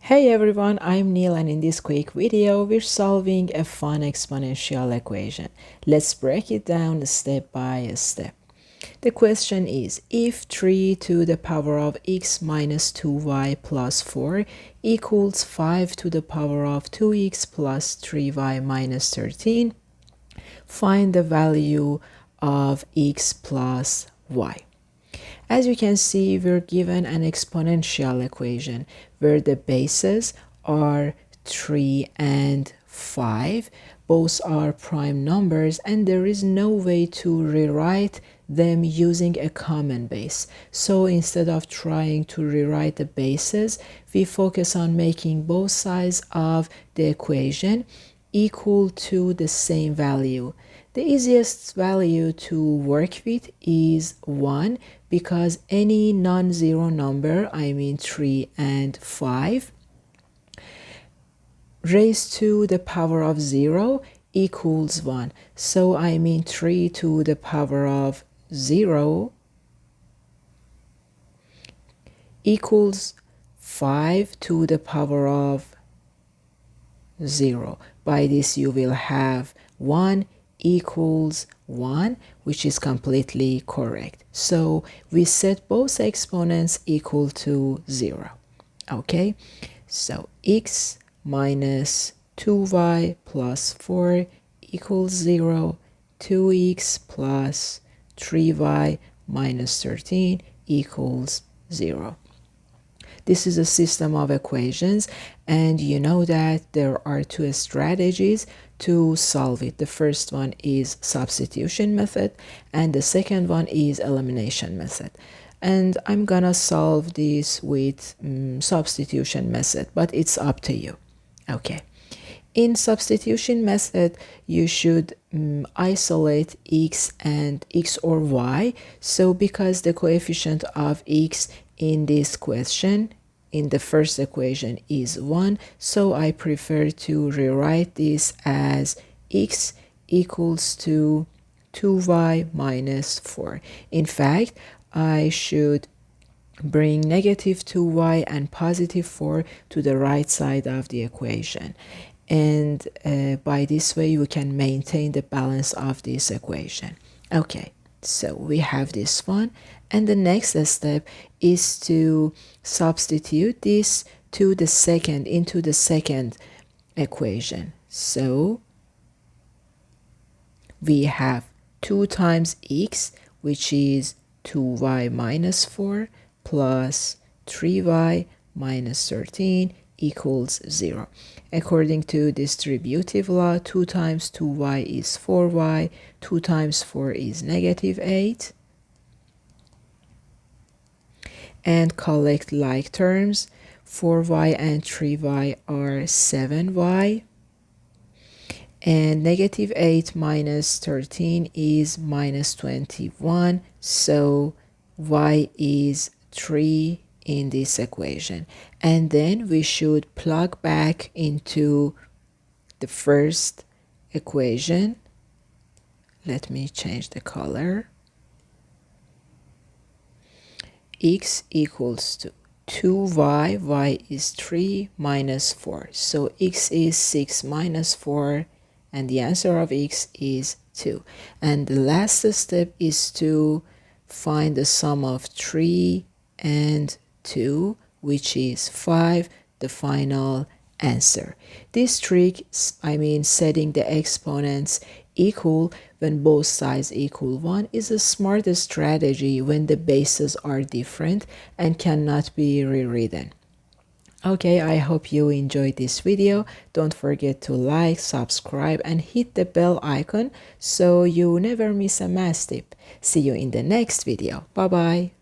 Hey everyone, I'm Neil, and in this quick video we're solving a fun exponential equation. Let's break it down step by step. The question is, if 3 to the power of x minus 2y plus 4 equals 5 to the power of 2x plus 3y minus 13, find the value of x plus y. As you can see, we're given an exponential equation where the bases are 3 and 5. Both are prime numbers, and there is no way to rewrite them using a common base. So instead of trying to rewrite the bases, we focus on making both sides of the equation equal to the same value. The easiest value to work with is 1, because any non-zero number, I mean 3 and 5, raised to the power of 0 equals 1. So I mean 3 to the power of 0 equals 5 to the power of 0. By this you will have 1 equals 1, which is completely correct. So we set both exponents equal to 0. Okay, so x minus 2y plus 4 equals 0, 2x plus 3y minus 13 equals 0. This is a system of equations, and you know that there are two strategies to solve it. The first one is substitution method, and the second one is elimination method. And I'm gonna solve this with substitution method, but it's up to you. Okay. In substitution method, you should isolate x and x or y. So because the coefficient of x in this question, in the first equation, is 1, so I prefer to rewrite this as x equals to 2y minus 4. In fact, I should bring negative 2y and positive 4 to the right side of the equation. And by this way, you can maintain the balance of this equation. Okay, so we have this one. And the next step is to substitute this into the second equation. So we have 2 times x, which is 2y minus 4, plus 3y minus 13 equals 0. According to distributive law, 2 times 2y is 4y, 2 times 4 is negative 8. And collect like terms. 4y and 3y are 7y. And negative 8 minus 13 is minus 21. So y is 3 in this equation. And then we should plug back into the first equation. Let me change the color. X equals to 2y, y is 3 minus 4. So x is 6 minus 4, and the answer of x is 2. And the last step is to find the sum of 3 and 2, which is 5, the final answer. This trick, setting the exponents equal when both sides equal 1, is a smart strategy when the bases are different and cannot be rewritten. Okay, I hope you enjoyed this video. Don't forget to like, subscribe, and hit the bell icon so you never miss a math tip. See you in the next video. Bye bye.